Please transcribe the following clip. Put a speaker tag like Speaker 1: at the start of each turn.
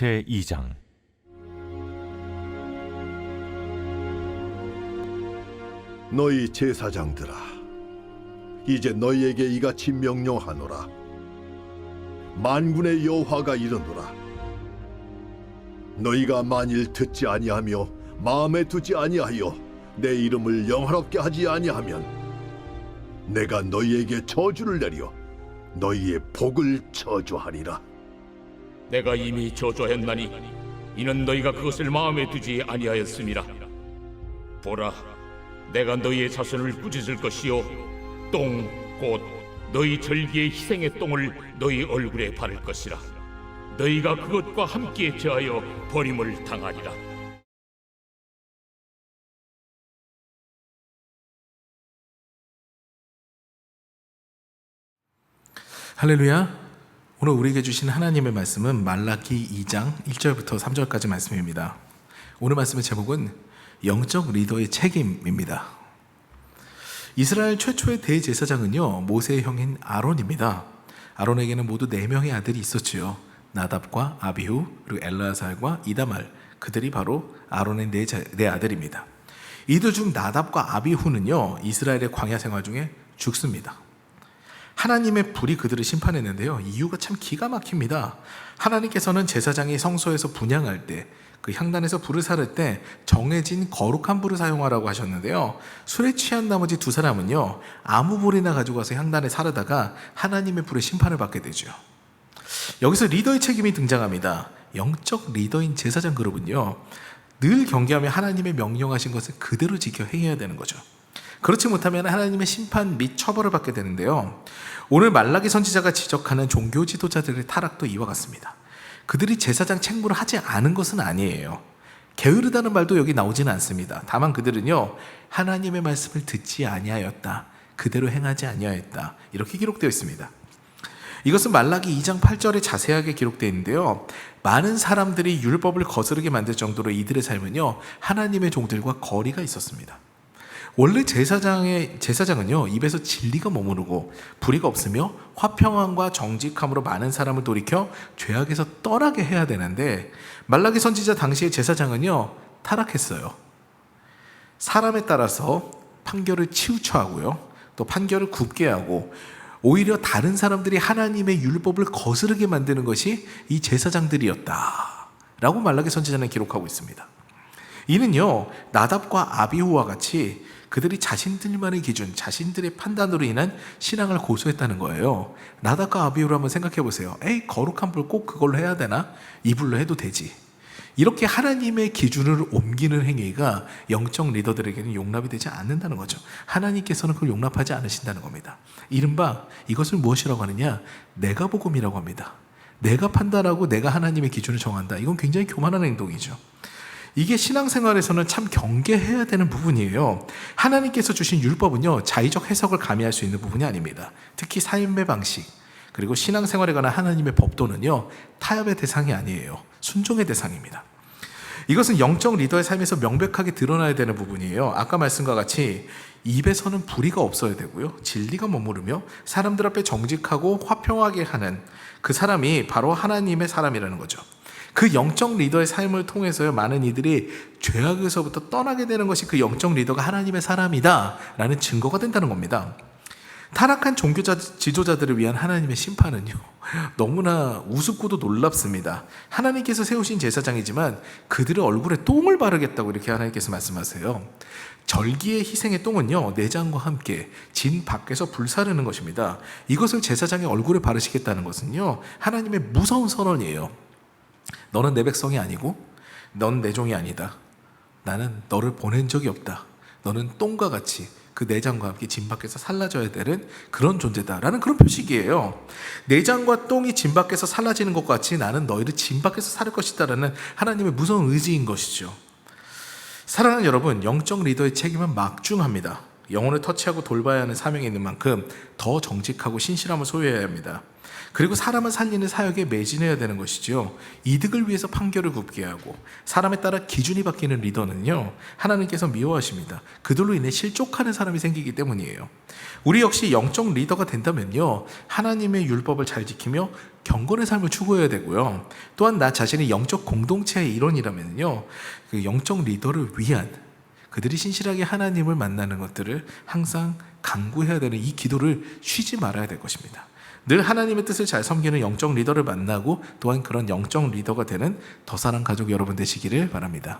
Speaker 1: 제2장.
Speaker 2: 너희 제사장들아, 이제 너희에게 이같이 명령하노라. 만군의 여호와가 이르노라. 너희가 만일 듣지 아니하며 마음에 두지 아니하여 내 이름을 영화롭게 하지 아니하면 내가 너희에게 저주를 내려 너희의 복을 저주하리라.
Speaker 3: 내가 이미 저주했나니 이는 너희가 그것을 마음에 두지 아니하였음이라. 보라, 내가 너희의 자손을 꾸짖을 것이요 똥 곧 너희 절기의 희생의 똥을 너희 얼굴에 바를 것이라. 너희가 그것과 함께 제하여 버림을 당하리라.
Speaker 4: 할렐루야. 오늘 우리에게 주신 하나님의 말씀은 말라기 2장 1절부터 3절까지 말씀입니다. 오늘 말씀의 제목은 영적 리더의 책임입니다. 이스라엘 최초의 대제사장은요, 모세의 형인 아론입니다. 아론에게는 모두 4명의 아들이 있었지요. 나답과 아비후, 그리고 엘라살과 이다말, 그들이 바로 아론의 네 아들입니다. 이들 중 나답과 아비후는요, 이스라엘의 광야 생활 중에 죽습니다. 하나님의 불이 그들을 심판했는데요, 이유가 참 기가 막힙니다. 하나님께서는 제사장이 성소에서 분향할 때, 그 향단에서 불을 사를 때 정해진 거룩한 불을 사용하라고 하셨는데요, 술에 취한 나머지 2사람은요 아무 불이나 가지고 가서 향단에 사르다가 하나님의 불의 심판을 받게 되죠. 여기서 리더의 책임이 등장합니다. 영적 리더인 제사장 그룹은요, 늘 경계하며 하나님의 명령하신 것을 그대로 지켜 행해야 되는 거죠. 그렇지 못하면 하나님의 심판 및 처벌을 받게 되는데요, 오늘 말라기 선지자가 지적하는 종교 지도자들의 타락도 이와 같습니다. 그들이 제사장 책무를 하지 않은 것은 아니에요. 게으르다는 말도 여기 나오지는 않습니다. 다만 그들은요, 하나님의 말씀을 듣지 아니하였다, 그대로 행하지 아니하였다, 이렇게 기록되어 있습니다. 이것은 말라기 2장 8절에 자세하게 기록되어 있는데요, 많은 사람들이 율법을 거스르게 만들 정도로 이들의 삶은요, 하나님의 종들과 거리가 있었습니다. 원래 제사장은요, 입에서 진리가 머무르고 불의가 없으며 화평함과 정직함으로 많은 사람을 돌이켜 죄악에서 떠나게 해야 되는데, 말라기 선지자 당시의 제사장은요, 타락했어요. 사람에 따라서 판결을 치우쳐하고요, 또 판결을 굽게 하고, 오히려 다른 사람들이 하나님의 율법을 거스르게 만드는 것이 이 제사장들이었다 라고 말라기 선지자는 기록하고 있습니다. 이는요, 나답과 아비후와 같이 그들이 자신들만의 기준, 자신들의 판단으로 인한 신앙을 고수했다는 거예요. 나답과 아비후를 한번 생각해 보세요. 에이, 거룩한 불 꼭 그걸로 해야 되나? 이 불로 해도 되지. 이렇게 하나님의 기준을 옮기는 행위가 영적 리더들에게는 용납이 되지 않는다는 거죠. 하나님께서는 그걸 용납하지 않으신다는 겁니다. 이른바 이것을 무엇이라고 하느냐? 내가 복음이라고 합니다. 내가 판단하고 내가 하나님의 기준을 정한다. 이건 굉장히 교만한 행동이죠. 이게 신앙생활에서는 참 경계해야 되는 부분이에요. 하나님께서 주신 율법은요, 자의적 해석을 가미할 수 있는 부분이 아닙니다. 특히 삶의 방식, 그리고 신앙생활에 관한 하나님의 법도는요, 타협의 대상이 아니에요. 순종의 대상입니다. 이것은 영적 리더의 삶에서 명백하게 드러나야 되는 부분이에요. 아까 말씀과 같이 입에서는 불의가 없어야 되고요, 진리가 머무르며 사람들 앞에 정직하고 화평하게 하는 그 사람이 바로 하나님의 사람이라는 거죠. 그 영적 리더의 삶을 통해서요, 많은 이들이 죄악에서부터 떠나게 되는 것이 그 영적 리더가 하나님의 사람이다 라는 증거가 된다는 겁니다. 타락한 종교 지도자들을 위한 하나님의 심판은요, 너무나 우습고도 놀랍습니다. 하나님께서 세우신 제사장이지만 그들의 얼굴에 똥을 바르겠다고 이렇게 하나님께서 말씀하세요. 절기의 희생의 똥은요, 내장과 함께 진 밖에서 불사르는 것입니다. 이것을 제사장의 얼굴에 바르시겠다는 것은요, 하나님의 무서운 선언이에요. 너는 내 백성이 아니고 넌 내 종이 아니다. 나는 너를 보낸 적이 없다. 너는 똥과 같이 그 내장과 함께 진 밖에서 살라져야 되는 그런 존재다라는 그런 표식이에요. 내장과 똥이 진 밖에서 살라지는 것 같이 나는 너희를 진 밖에서 살릴 것이다라는 하나님의 무서운 의지인 것이죠. 사랑하는 여러분, 영적 리더의 책임은 막중합니다. 영혼을 터치하고 돌봐야 하는 사명이 있는 만큼 더 정직하고 신실함을 소유해야 합니다. 그리고 사람을 살리는 사역에 매진해야 되는 것이죠. 이득을 위해서 판결을 굽게 하고 사람에 따라 기준이 바뀌는 리더는요, 하나님께서 미워하십니다. 그들로 인해 실족하는 사람이 생기기 때문이에요. 우리 역시 영적 리더가 된다면요, 하나님의 율법을 잘 지키며 경건의 삶을 추구해야 되고요. 또한 나 자신이 영적 공동체의 일원이라면요, 그 영적 리더를 위한, 그들이 신실하게 하나님을 만나는 것들을 항상 간구해야 되는 이 기도를 쉬지 말아야 될 것입니다. 늘 하나님의 뜻을 잘 섬기는 영적 리더를 만나고 또한 그런 영적 리더가 되는 더사랑 가족 여러분 되시기를 바랍니다.